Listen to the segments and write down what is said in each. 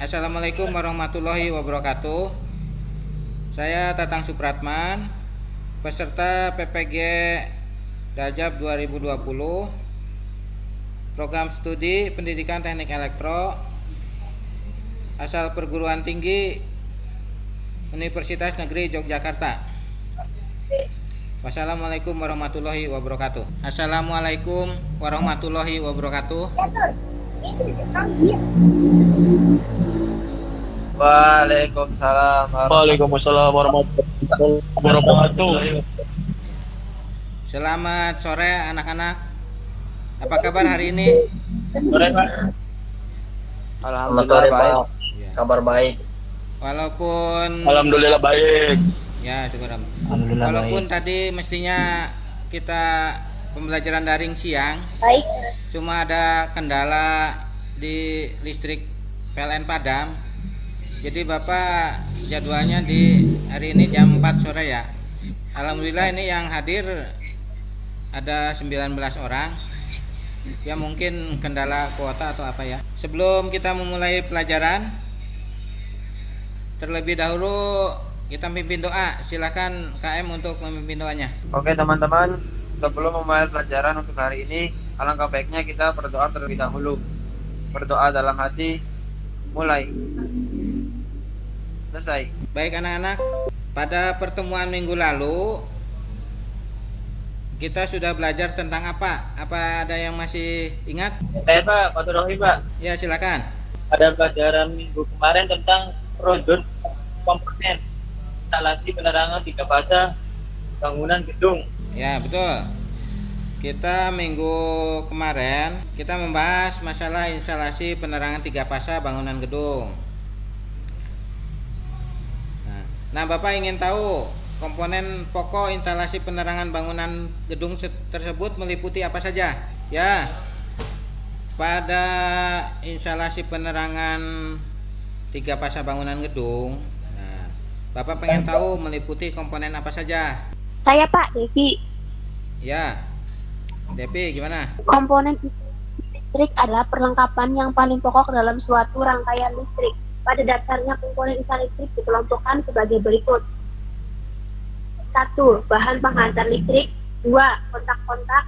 Assalamualaikum warahmatullahi wabarakatuh. Saya Tatang Supratman, peserta PPG Rajab 2020, program studi pendidikan teknik elektro, asal perguruan tinggi Universitas Negeri Yogyakarta. Wassalamualaikum warahmatullahi wabarakatuh. Assalamualaikum warahmatullahi wabarakatuh. Waalaikumsalam warahmatullahi wabarakatuh. Selamat sore anak-anak. Apa kabar hari ini? Sore, Pak. Alhamdulillah baik. Ya. Kabar baik. Walaupun Alhamdulillah baik. ya syukur. Alhamdulillah Walaupun baik. tadi mestinya kita pembelajaran daring siang, Baik. cuma ada kendala di listrik PLN padam. Jadi Bapak jadwalnya di hari ini jam 4 sore ya. Alhamdulillah ini yang hadir ada 19 orang. Ya mungkin kendala kuota atau apa ya. Sebelum kita memulai pelajaran, terlebih dahulu kita pimpin doa. Silakan KM untuk memimpin doanya. Oke teman-teman, sebelum memulai pelajaran untuk hari ini, alangkah baiknya kita berdoa terlebih dahulu. Berdoa dalam hati, mulai. Selesai. Baik anak-anak, pada pertemuan minggu lalu kita sudah belajar tentang apa? Apa ada yang masih ingat? Saya Pak, Pak Rohi Pak. Ya silakan. Ada pelajaran minggu kemarin tentang rundown komponen instalasi penerangan 3 fase bangunan gedung. Ya betul. Kita minggu kemarin kita membahas masalah instalasi penerangan 3 fase bangunan gedung. Nah, Bapak ingin tahu komponen pokok instalasi penerangan bangunan gedung tersebut meliputi apa saja? Ya. Pada instalasi penerangan 3 fase bangunan gedung, nah, Bapak pengen tahu meliputi komponen apa saja? Saya Pak Devi. Ya. Devi gimana? Komponen listrik adalah perlengkapan yang paling pokok dalam suatu rangkaian listrik. Pada dasarnya komponen instalasi listrik dikelompokkan sebagai berikut. 1. Bahan penghantar listrik. 2. Kontak-kontak.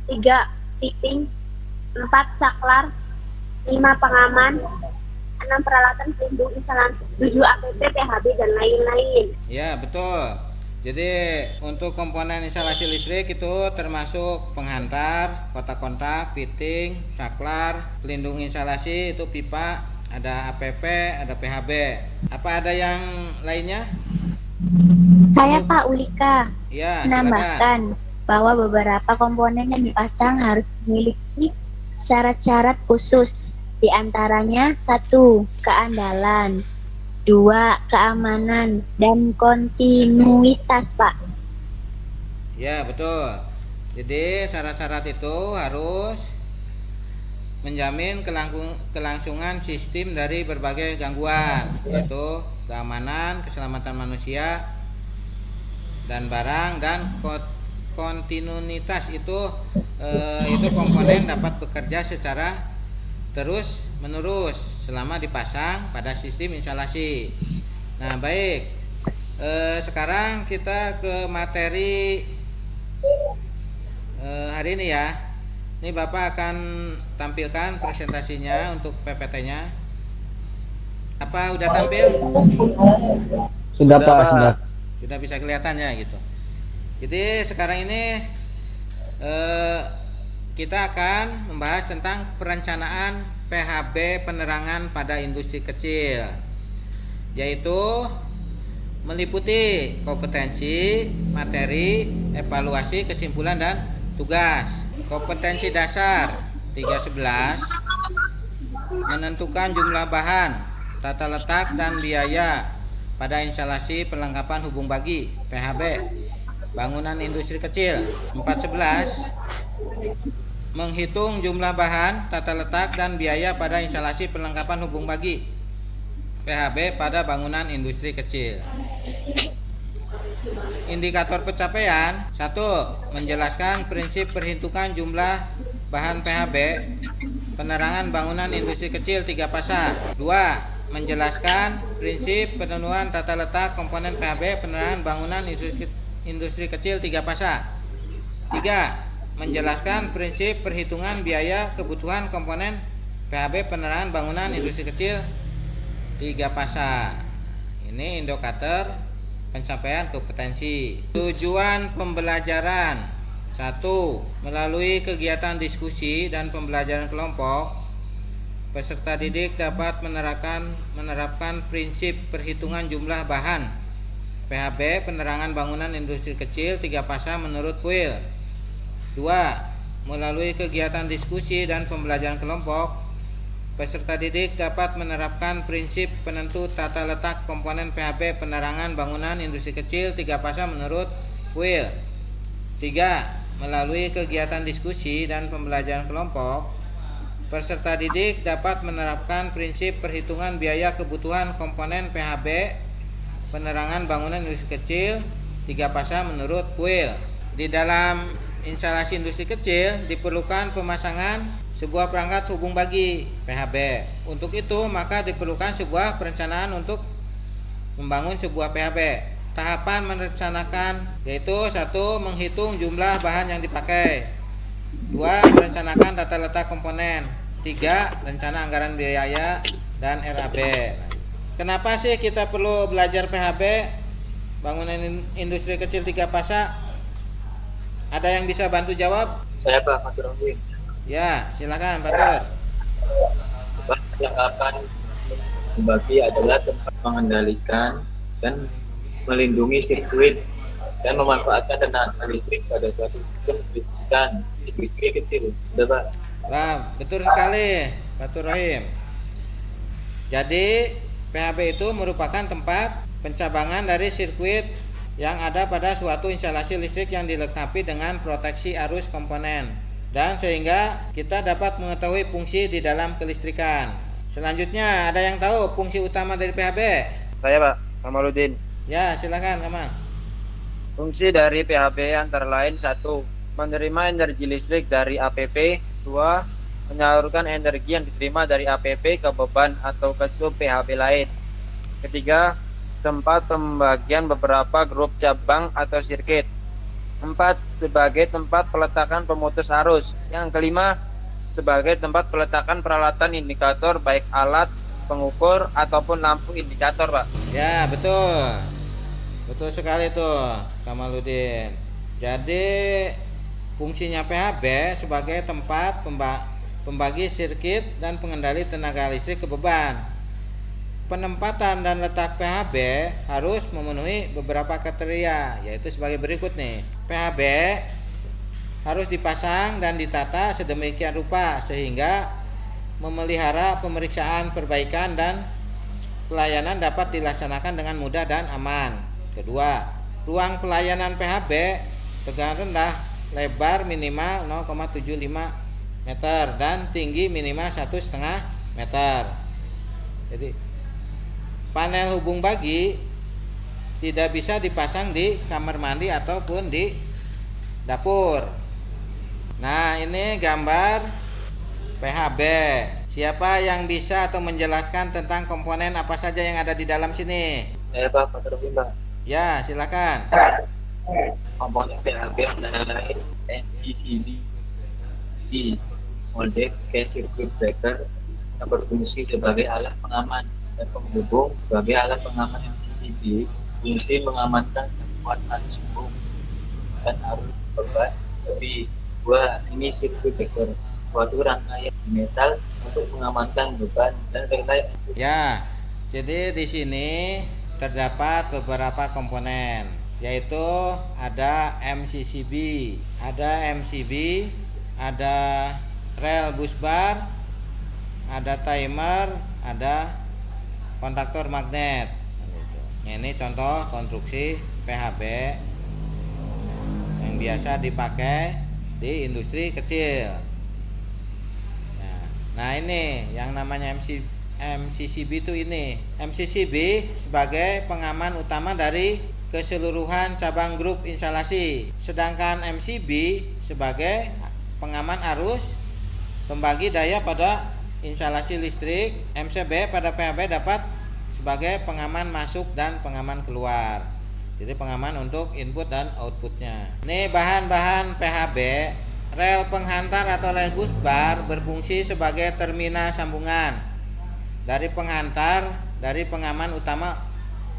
3. Fitting. 4. Saklar. 5. Pengaman. 6. Peralatan pelindung instalasi. 7. APP, PHB, dan lain-lain. Ya, betul. Jadi untuk komponen instalasi listrik itu termasuk penghantar, kontak-kontak, fitting, saklar, pelindung instalasi itu pipa, ada APP, ada PHB. Apa ada yang lainnya? Saya Pak Ulika. Ya, silakan. Menambahkan bahwa beberapa komponen yang dipasang harus memiliki syarat-syarat khusus. Di antaranya 1. Keandalan, 2. Keamanan, dan kontinuitas, Pak. Ya, betul. Jadi syarat-syarat itu harus menjamin kelangsungan sistem dari berbagai gangguan, yaitu keamanan, keselamatan manusia dan barang, dan kontinuitas itu komponen dapat bekerja secara terus menerus selama dipasang pada sistem instalasi. Nah baik, sekarang kita ke materi hari ini ya. Ini Bapak akan tampilkan presentasinya untuk PPT-nya. Apa udah tampil? Sudah Pak, sudah. Sudah bisa kelihatan ya gitu. Jadi sekarang ini kita akan membahas tentang perencanaan PHB penerangan pada industri kecil, yaitu meliputi kompetensi, materi, evaluasi, kesimpulan, dan tugas. Kompetensi dasar 311 menentukan jumlah bahan, tata letak, dan biaya pada instalasi perlengkapan hubung bagi PHB bangunan industri kecil. 411 menghitung jumlah bahan, tata letak, dan biaya pada instalasi perlengkapan hubung bagi PHB pada bangunan industri kecil. Indikator pencapaian 1. Menjelaskan prinsip perhitungan jumlah bahan PHB penerangan bangunan industri kecil 3 fasa. 2. menjelaskan prinsip penemuan tata letak komponen PHB penerangan bangunan industri kecil 3 fasa. 3. Menjelaskan prinsip perhitungan biaya kebutuhan komponen PHB penerangan bangunan industri kecil 3 fasa. Ini indikator pencapaian kompetensi. Tujuan pembelajaran: 1. Melalui kegiatan diskusi dan pembelajaran kelompok, peserta didik dapat menerapkan prinsip perhitungan jumlah bahan PHB penerangan bangunan industri kecil 3 fasa menurut PUIL. 2. Melalui kegiatan diskusi dan pembelajaran kelompok, peserta didik dapat menerapkan prinsip penentu tata letak komponen PHB penerangan bangunan industri kecil 3 fasa menurut PUIL. 3. Melalui kegiatan diskusi dan pembelajaran kelompok, peserta didik dapat menerapkan prinsip perhitungan biaya kebutuhan komponen PHB penerangan bangunan industri kecil 3 fasa menurut PUIL. Di dalam instalasi industri kecil diperlukan pemasangan sebuah perangkat hubung bagi PHB. Untuk itu maka diperlukan sebuah perencanaan untuk membangun sebuah PHB. Tahapan merencanakan yaitu 1. Menghitung jumlah bahan yang dipakai. 2. Merencanakan tata letak komponen. 3. Rencana anggaran biaya dan RAB. Kenapa sih kita perlu belajar PHB bangunan industri kecil 3 fasa? Ada yang bisa bantu jawab? Saya Pak Fatur Rahim. Ya, silakan Fatur. Kelengkapan bagi adalah tempat mengendalikan dan melindungi sirkuit dan memanfaatkan tenaga listrik pada suatu sistem kelistrikan industri kecil. Sudah Pak? Wah, betul sekali Fatur Rahim. Jadi PHB itu merupakan tempat pencabangan dari sirkuit yang ada pada suatu instalasi listrik yang dilengkapi dengan proteksi arus komponen, dan sehingga kita dapat mengetahui fungsi di dalam kelistrikan. Selanjutnya, ada yang tahu fungsi utama dari PHB? Saya Pak, Kamaluddin. Ya, silakan Kamal. Fungsi dari PHB antara lain: 1. Menerima energi listrik dari APP. 2. Menyalurkan energi yang diterima dari APP ke beban atau ke sub PHB lain. Ketiga, tempat pembagian beberapa grup cabang atau sirkuit. 4. Sebagai tempat peletakan pemutus arus. Yang kelima, sebagai tempat peletakan peralatan indikator baik alat pengukur ataupun lampu indikator, Pak. Ya, betul. Betul sekali tuh Kamaluddin. Jadi fungsinya PHB sebagai tempat pembagi sirkuit dan pengendali tenaga listrik ke beban. Penempatan dan letak PHB harus memenuhi beberapa kriteria, yaitu sebagai berikut nih. PHB harus dipasang dan ditata sedemikian rupa sehingga memelihara pemeriksaan, perbaikan, dan pelayanan dapat dilaksanakan dengan mudah dan aman. Kedua, ruang pelayanan PHB tegangan rendah, lebar minimal 0,75 meter dan tinggi minimal 1,5 meter. Jadi panel hubung bagi tidak bisa dipasang di kamar mandi ataupun di dapur. Nah, ini gambar PHB. Siapa yang bisa atau menjelaskan tentang komponen apa saja yang ada di dalam sini? Saya Pak Fatur Rahim, Pak. Ya, silakan. Komponen PHB antara lain MCCB, model case circuit breaker yang berfungsi sebagai alat pengaman dan penghubung. Sebagai alat pengaman MCCB fungsi mengamankan kekuatan arus hubung dan arus beban lebih. 2. Ini circuit breaker, suatu rangkaian metal untuk mengamankan beban dan relay. Ya, jadi di sini terdapat beberapa komponen, yaitu ada MCCB, ada rel busbar, ada timer, ada kontaktor magnet. Ini contoh konstruksi PHB yang biasa dipakai di industri kecil. Nah, ini yang namanya MCCB itu ini. MCCB sebagai pengaman utama dari keseluruhan cabang grup instalasi. Sedangkan MCB sebagai pengaman arus pembagi daya pada instalasi listrik, MCB pada PHB dapat sebagai pengaman masuk dan pengaman keluar. Jadi pengaman untuk input dan outputnya. Ini bahan-bahan PHB. Rel penghantar atau rel bus bar berfungsi sebagai terminal sambungan dari penghantar dari pengaman utama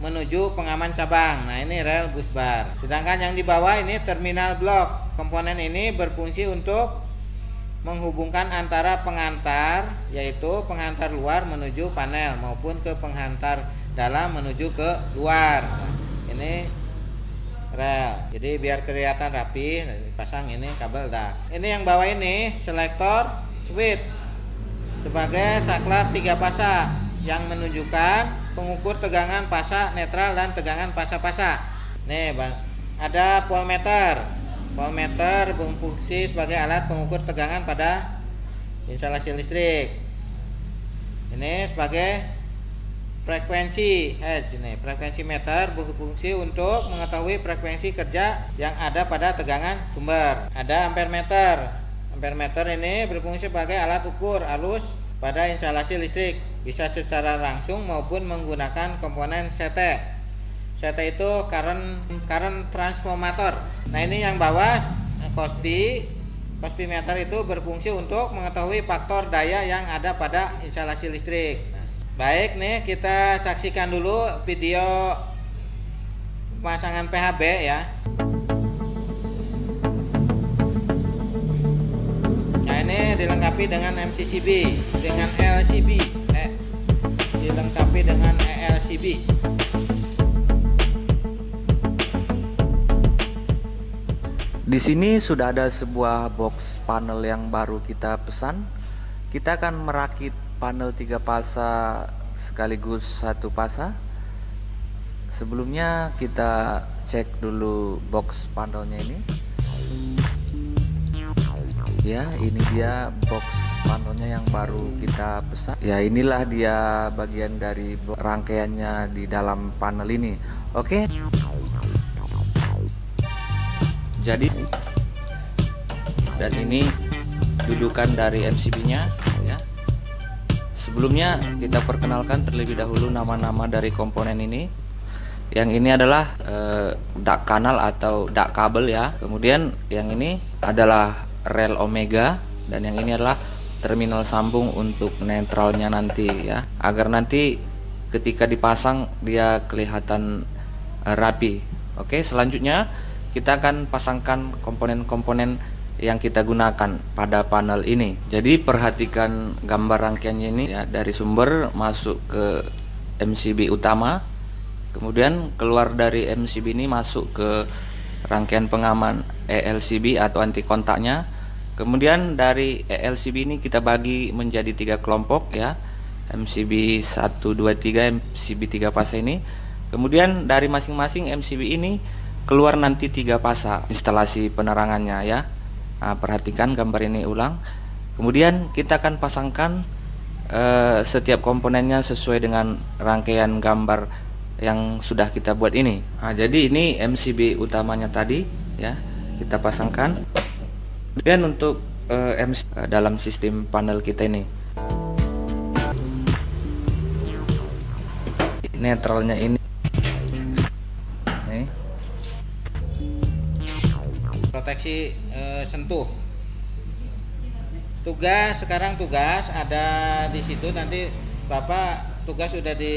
menuju pengaman cabang. Nah, ini rel bus bar. Sedangkan yang di bawah ini terminal blok. Komponen ini berfungsi untuk menghubungkan antara penghantar, yaitu penghantar luar menuju panel maupun ke penghantar dalam menuju ke luar. Nah, ini rel. Jadi biar kelihatan rapi, pasang ini kabel dak. Ini yang bawah ini selektor switch sebagai saklar 3 fasa yang menunjukkan pengukur tegangan fasa netral dan tegangan fasa-fasa. Nih, ada voltmeter. Voltmeter berfungsi sebagai alat pengukur tegangan pada instalasi listrik. Ini sebagai frekuensi ini frekuensi meter berfungsi untuk mengetahui frekuensi kerja yang ada pada tegangan sumber. Ada ampermeter. Ampermeter ini berfungsi sebagai alat ukur arus pada instalasi listrik, bisa secara langsung maupun menggunakan komponen CT. CT itu current transformator. Nah, ini yang bawah Cospimeter itu berfungsi untuk mengetahui faktor daya yang ada pada instalasi listrik. Baik, nih kita saksikan dulu video pemasangan PHB ya. Nah, ini dilengkapi dengan MCCB, dengan LCB, dilengkapi dengan ELCB. Di sini sudah ada sebuah box panel yang baru kita pesan. Kita akan merakit panel 3 fasa sekaligus 1 fasa. Sebelumnya kita cek dulu box panelnya ini. Ya, ini dia box panelnya yang baru kita pesan. Ya, inilah dia bagian dari rangkaiannya di dalam panel ini. Oke. Jadi, dan ini dudukan dari MCB-nya ya. Sebelumnya kita perkenalkan terlebih dahulu nama-nama dari komponen ini. Yang ini adalah dak kanal atau dak kabel ya. Kemudian yang ini adalah rel omega, dan yang ini adalah terminal sambung untuk netralnya nanti ya, agar nanti ketika dipasang dia kelihatan rapi. Oke, selanjutnya kita akan pasangkan komponen-komponen yang kita gunakan pada panel ini. Jadi perhatikan gambar rangkaiannya ini ya, dari sumber masuk ke MCB utama, kemudian keluar dari MCB ini masuk ke rangkaian pengaman ELCB atau anti kontaknya. Kemudian dari ELCB ini kita bagi menjadi 3 kelompok ya, MCB 1, 2, 3, MCB 3 fasa ini. Kemudian dari masing-masing MCB ini keluar nanti 3 fasa instalasi penerangannya ya. Nah, perhatikan gambar ini ulang. Kemudian kita akan pasangkan setiap komponennya sesuai dengan rangkaian gambar yang sudah kita buat ini. Nah, jadi ini MCB utamanya tadi ya, kita pasangkan. Kemudian untuk dalam sistem panel kita ini, netralnya ini proteksi sentuh. Sekarang tugas ada di situ, nanti Bapak tugas sudah di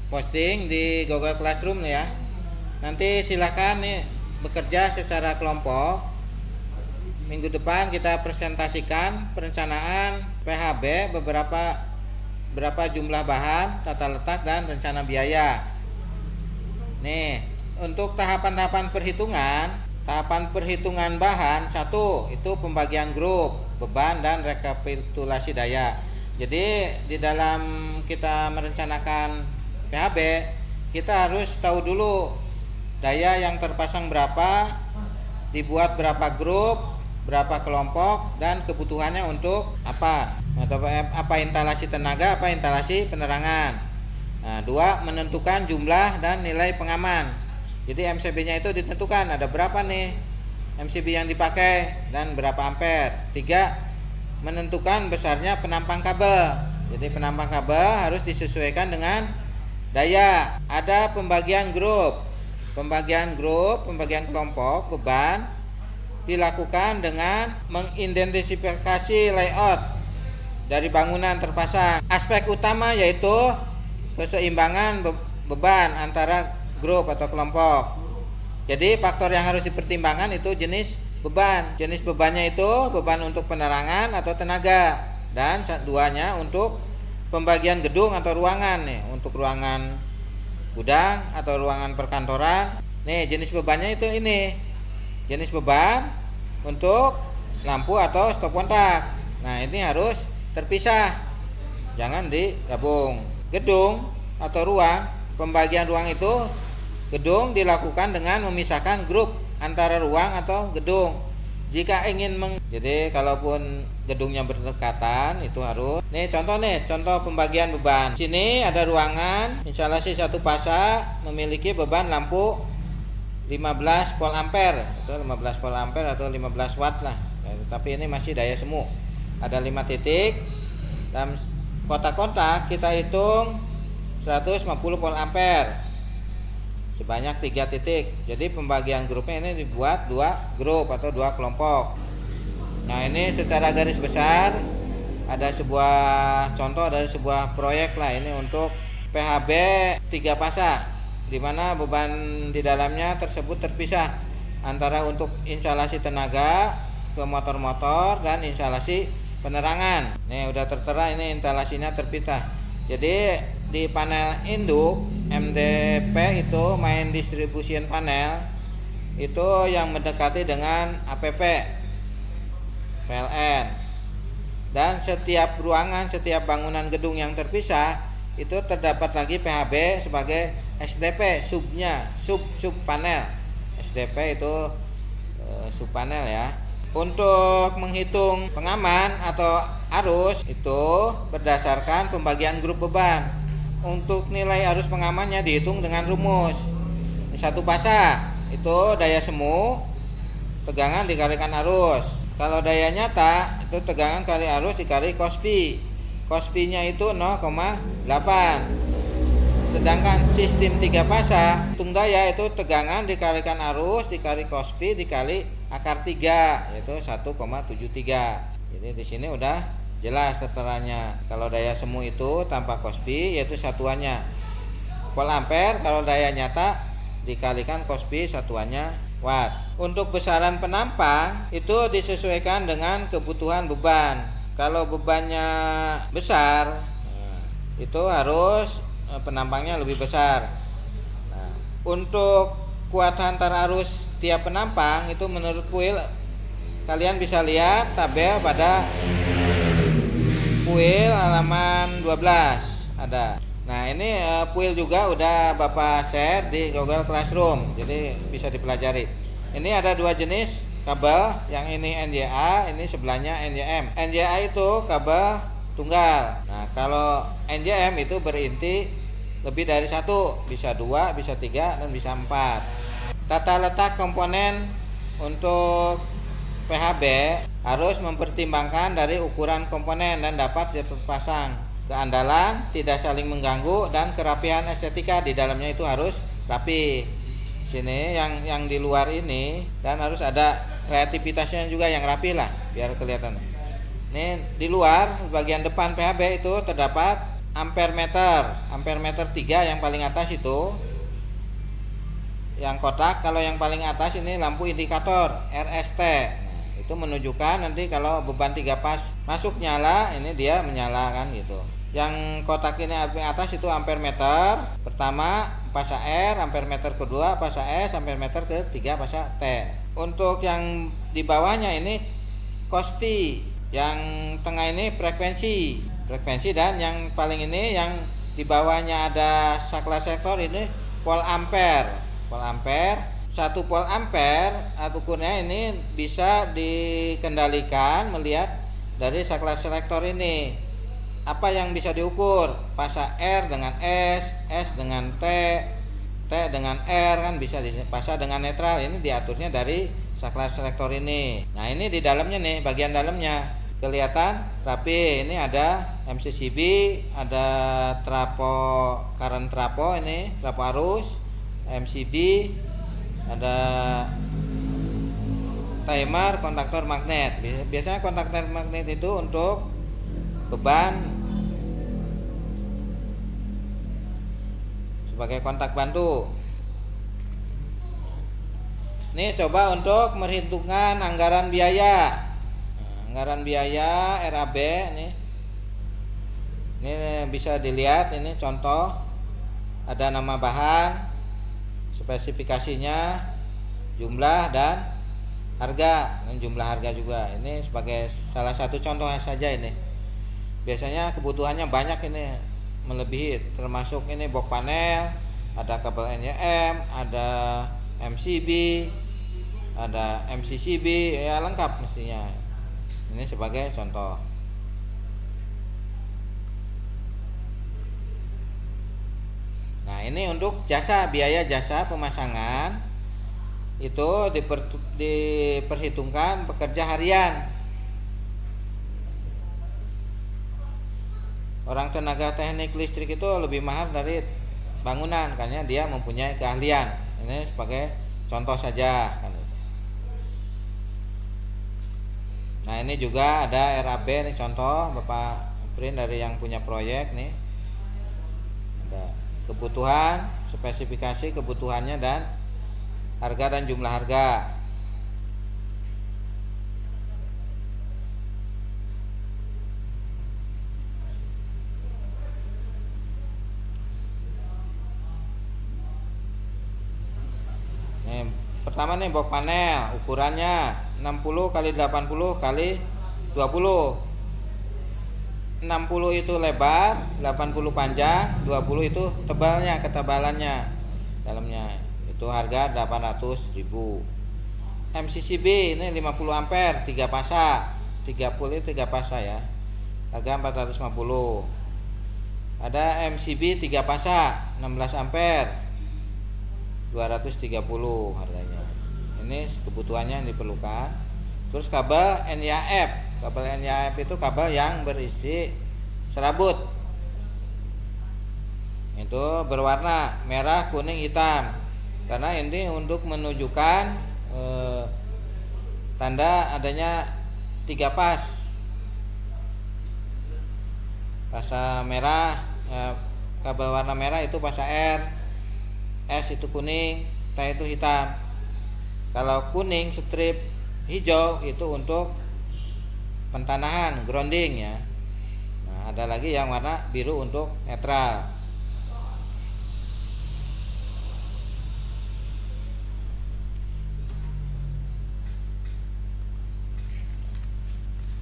posting di Google Classroom ya. Nanti silakan nih bekerja secara kelompok. Minggu depan kita presentasikan perencanaan PHB berapa jumlah bahan, tata letak dan rencana biaya. Nih, untuk tahapan perhitungan bahan 1 itu pembagian grup, beban dan rekapitulasi daya. Jadi di dalam kita merencanakan PHB, kita harus tahu dulu daya yang terpasang berapa, dibuat berapa grup, berapa kelompok, dan kebutuhannya untuk apa, atau apa instalasi tenaga, apa instalasi penerangan. Nah, 2, menentukan jumlah dan nilai pengaman. Jadi MCB-nya itu ditentukan ada berapa nih MCB yang dipakai dan berapa ampere. 3, menentukan besarnya penampang kabel. Jadi penampang kabel harus disesuaikan dengan daya. Ada pembagian grup, pembagian kelompok beban dilakukan dengan mengidentifikasi layout dari bangunan terpasang. Aspek utama yaitu keseimbangan beban antara grup atau kelompok. Jadi faktor yang harus dipertimbangkan itu jenis beban. Jenis bebannya itu beban untuk penerangan atau tenaga, dan duanya untuk pembagian gedung atau ruangan nih, untuk ruangan gudang atau ruangan perkantoran. Nih jenis bebannya itu ini. Jenis beban untuk lampu atau stop kontak. Nah, ini harus terpisah. Jangan digabung. Gedung atau ruang, pembagian ruang itu gedung dilakukan dengan memisahkan grup antara ruang atau gedung. Jika ingin jadi kalaupun gedungnya berdekatan itu harus. Nih contoh pembagian beban. Sini ada ruangan instalasi satu fasa memiliki beban lampu 15 volt ampere atau 15 volt ampere atau 15 watt lah. Tapi ini masih daya semu. Ada 5 titik. Dalam kotak-kotak kita hitung 150 volt ampere sebanyak 3 titik. Jadi pembagian grupnya ini dibuat 2 grup atau 2 kelompok. Nah, ini secara garis besar ada sebuah contoh dari sebuah proyek lah, ini untuk PHB 3 fasa, di mana beban di dalamnya tersebut terpisah antara untuk instalasi tenaga ke motor-motor dan instalasi penerangan. Nih udah tertera, ini instalasinya terpisah. Jadi di panel induk MDP itu main distribution panel itu yang mendekati dengan APP PLN, dan setiap ruangan, setiap bangunan gedung yang terpisah itu terdapat lagi PHB sebagai SDP, sub panel. SDP itu sub panel ya. Untuk menghitung pengaman atau arus itu berdasarkan pembagian grup beban. Untuk nilai arus pengamannya dihitung dengan rumus. Satu fasa itu daya semu, tegangan dikalikan arus. Kalau daya nyata itu tegangan kali arus dikali cos V. Cos V-nya itu 0,8. Sedangkan sistem 3 fasa, hitung daya itu tegangan dikalikan arus dikali cos V dikali akar 3, yaitu 1,73. Jadi di sini udah jelas terteranya. Kalau daya semu itu tanpa cos V yaitu satuannya volt ampere, kalau daya nyata dikalikan cos V satuannya watt. Untuk besaran penampang itu disesuaikan dengan kebutuhan beban. Kalau bebannya besar itu harus penampangnya lebih besar. Nah, untuk kuatan antar arus tiap penampang itu menurut kuil, kalian bisa lihat tabel pada kuil halaman 12 ada. Nah, ini kuil juga udah Bapak share di Google Classroom, jadi bisa dipelajari. Ini ada 2 jenis kabel, yang ini NJA, ini sebelahnya NJM. NJA itu kabel tunggal. Nah, kalau NJM itu berinti lebih dari 1, bisa 2, bisa 3, dan bisa 4. Tata letak komponen untuk PHB harus mempertimbangkan dari ukuran komponen dan dapat terpasang. Keandalan, tidak saling mengganggu, dan kerapihan estetika di dalamnya itu harus rapi. Sini yang di luar ini, dan harus ada kreativitasnya juga yang rapi lah biar kelihatan. Ini di luar bagian depan PHB itu terdapat ampere meter 3 yang paling atas itu yang kotak. Kalau yang paling atas ini lampu indikator RST. Nah, itu menunjukkan nanti kalau beban 3 pas masuk nyala, ini dia menyala kan gitu. Yang kotak ini atas itu ampere meter pertama fasa R, ampere meter kedua fasa S, ampere meter ketiga fasa T. Untuk yang di bawahnya ini cos V, yang tengah ini frekuensi, dan yang paling ini yang di bawahnya ada saklar sektor ini volt ampere. 1 volt ampere ukurnya ini bisa dikendalikan melihat dari saklar selektor ini. Apa yang bisa diukur? Fasa R dengan S, S dengan T, T dengan R kan bisa. Fasa dengan netral ini diaturnya dari saklar selektor ini. Nah, ini di dalamnya nih, bagian dalamnya. kelihatan rapi. Ini ada MCCB, ada current trapo, ini trapo arus, MCB, ada timer, kontaktor magnet. Biasanya kontaktor magnet itu untuk beban sebagai kontak bantu. Ini coba untuk merhitungkan anggaran biaya. Anggaran biaya RAB nih. Ini bisa dilihat, ini contoh. Ada nama bahan, spesifikasinya, jumlah dan harga. Dan jumlah harga juga. Ini sebagai salah satu contoh saja ini. Biasanya kebutuhannya banyak ini, melebihi, termasuk ini box panel, ada kabel NYM, ada MCB, ada MCCB, ya lengkap mestinya. Ini sebagai contoh. Nah, ini untuk biaya jasa pemasangan itu diperhitungkan pekerja harian. Orang tenaga teknik listrik itu lebih mahal dari bangunan karena dia mempunyai keahlian. Ini sebagai contoh saja. Nah, ini juga ada RAB nih, contoh Bapak print dari yang punya proyek nih. Ada kebutuhan, spesifikasi kebutuhannya dan harga dan jumlah harga. Nih, pertama nih box panel, ukurannya 60 kali 80 kali 20. 60 itu lebar, 80 panjang, 20 itu tebalnya, ketebalannya dalamnya. Itu harga 800.000. MCCB ini 50 ampere 3 pasa. 30 3 pasa ya. Harga 450. Ada MCB 3 pasa 16 ampere 230 harganya. Ini kebutuhannya yang diperlukan. Terus kabel NYF. Kabel NYF itu kabel yang berisi serabut. Itu berwarna merah, kuning, hitam. Karena ini untuk menunjukkan tanda adanya 3 pas. Pasa merah, kabel warna merah itu pasa R, S itu kuning, T itu hitam. Kalau kuning strip hijau itu untuk pentanahan, grounding ya. Nah, ada lagi yang warna biru untuk netral.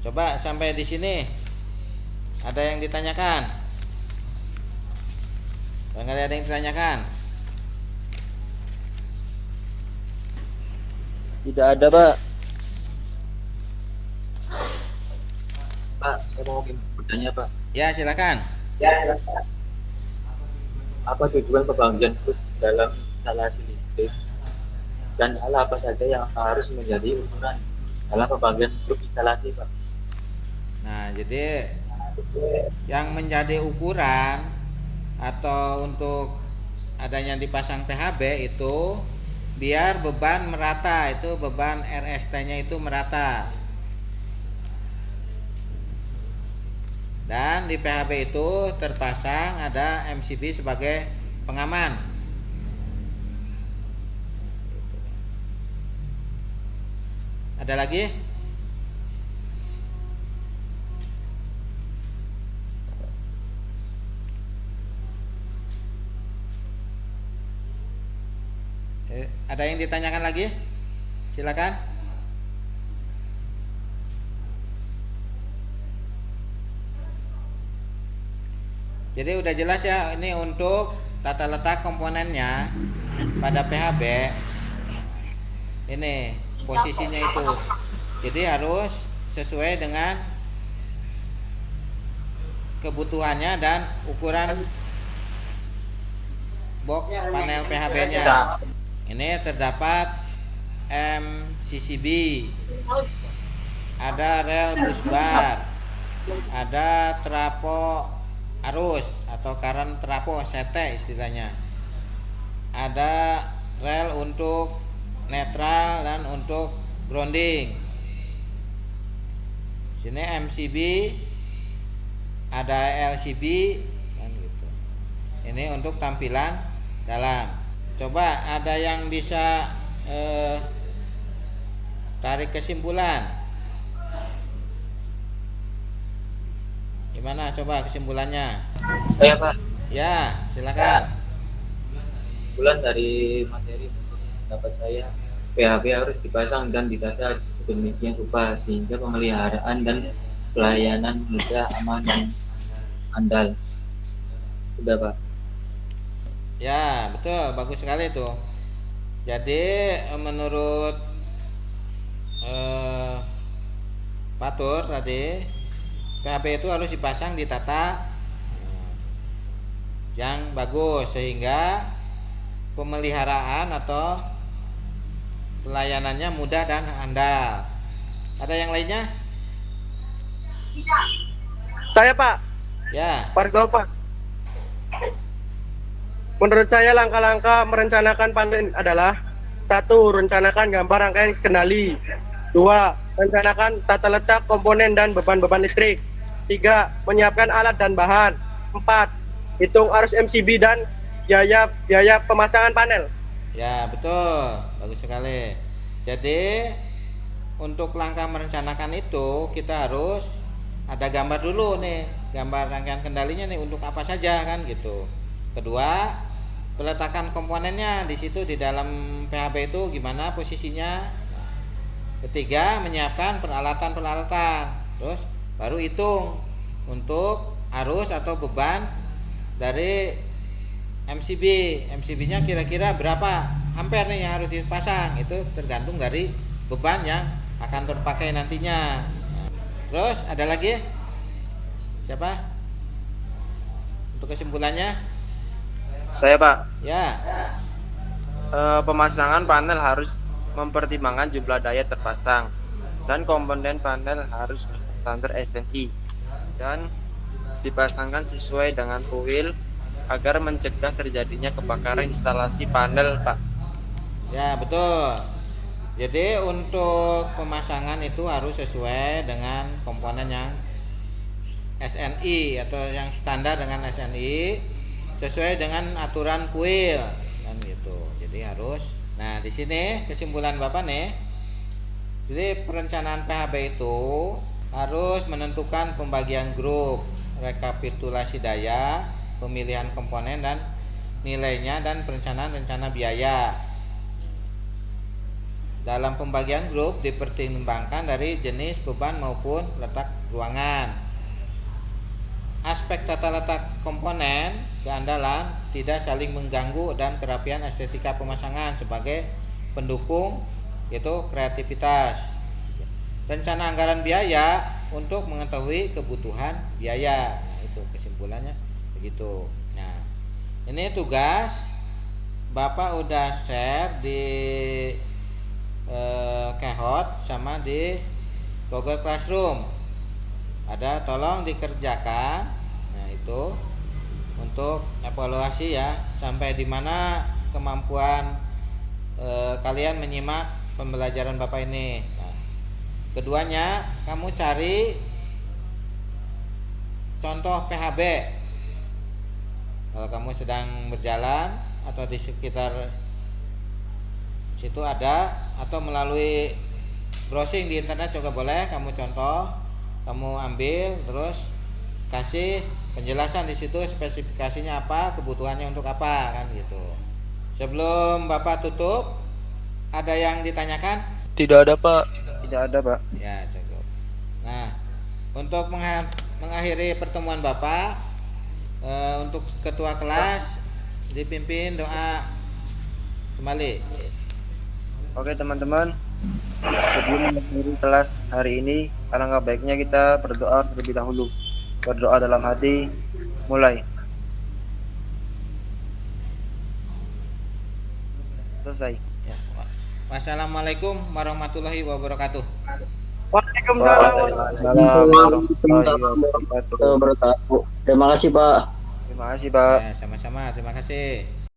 Coba sampai di sini ada yang ditanyakan? Barangkali ada yang ditanyakan? Tidak ada, Pak. Pak, saya mau bertanya, Pak. Ya, silakan. Apa tujuan pembagian truk dalam instalasi listrik dan hal apa saja yang harus menjadi ukuran dalam pembagian truk instalasi, Pak? Nah, jadi yang menjadi ukuran atau untuk adanya dipasang PHB itu biar beban merata, itu beban RST-nya itu merata. Dan di PHB itu terpasang ada MCB sebagai pengaman. Ada lagi? Ada yang ditanyakan lagi? Silakan. Jadi udah jelas ya, ini untuk tata letak komponennya pada PHB. Ini posisinya itu. Jadi harus sesuai dengan kebutuhannya dan ukuran box panel PHB-nya. Ini terdapat MCCB. ada rel bus bar, ada trapo arus atau current trapo CT istilahnya, ada rel untuk netral dan untuk grounding. Sini MCB, ada LCB kan gitu. Ini untuk tampilan dalam. Coba ada yang bisa tarik kesimpulan. Gimana coba kesimpulannya? Saya Pak, Ya, silakan. bulan dari materi pendapat saya, PHB harus dipasang dan ditata sedemikian rupa sehingga pemeliharaan dan pelayanan mudah, aman, dan andal. Sudah Pak. Ya, betul, bagus sekali tuh. Jadi menurut Patur tadi, PHB itu harus dipasang di tata yang bagus sehingga pemeliharaan atau pelayanannya mudah dan andal. Ada yang lainnya? Saya Pak, Ya, Pargo Pak. Menurut saya langkah-langkah merencanakan panen adalah: 1. Rencanakan gambar rangkaian kendali. 2. Rencanakan tata letak komponen dan beban-beban listrik. 3. Menyiapkan alat dan bahan. 4. Hitung arus MCB dan biaya pemasangan panel. ya betul, bagus sekali. Jadi untuk langkah merencanakan itu kita harus ada gambar dulu nih, gambar rangkaian kendalinya nih untuk apa saja kan gitu. Kedua, peletakan komponennya di situ di dalam PHB itu gimana posisinya. Ketiga, menyiapkan peralatan-peralatan. Terus baru hitung untuk arus atau beban dari MCB. MCB-nya kira-kira berapa ampere nih yang harus dipasang. Itu tergantung dari beban yang akan terpakai nantinya. Terus ada lagi? Siapa? Untuk kesimpulannya? Saya Pak, Ya. pemasangan panel harus mempertimbangkan jumlah daya terpasang dan komponen panel harus berstandar SNI dan dipasangkan sesuai dengan UIL agar mencegah terjadinya kebakaran instalasi panel, Pak. Ya, betul. Jadi untuk pemasangan itu harus sesuai dengan komponen yang SNI atau yang standar dengan SNI, sesuai dengan aturan kuil kan gitu. Jadi harus. Nah, di sini kesimpulan Bapak nih. Jadi perencanaan PHB itu harus menentukan pembagian grup, rekapitulasi daya, pemilihan komponen dan nilainya, dan perencanaan rencana biaya. Dalam pembagian grup dipertimbangkan dari jenis beban maupun letak ruangan. Aspek tata letak komponen, keandalan, tidak saling mengganggu, dan kerapian estetika pemasangan sebagai pendukung yaitu kreativitas. Rencana anggaran biaya untuk mengetahui kebutuhan biaya. Nah, itu kesimpulannya begitu. Nah, ini tugas Bapak udah share di Kehot sama di Google Classroom. Ada, tolong dikerjakan. Nah, itu untuk evaluasi ya, sampai di mana kemampuan kalian menyimak pembelajaran Bapak ini. Nah, keduanya kamu cari contoh PHB. Kalau kamu sedang berjalan atau di sekitar situ ada, atau melalui browsing di internet juga boleh, kamu contoh, kamu ambil, terus kasih penjelasan di situ, spesifikasinya apa, kebutuhannya untuk apa kan gitu. Sebelum Bapak tutup, ada yang ditanyakan? Tidak ada, Pak. Tidak ada, Pak. Ya, cukup. Nah, untuk mengakhiri pertemuan Bapak, untuk ketua kelas dipimpin doa kembali. Oke, teman-teman. Sebelum mengakhiri kelas hari ini, alangkah baiknya kita berdoa terlebih dahulu. Berdoa dalam hati, mulai. Selesai. Ya. Wassalamualaikum warahmatullahi wabarakatuh. Waalaikumsalam. Waalaikumsalam warahmatullahi wabarakatuh. Terima kasih Pak. Terima kasih, Pak. Ya, sama-sama. Terima kasih.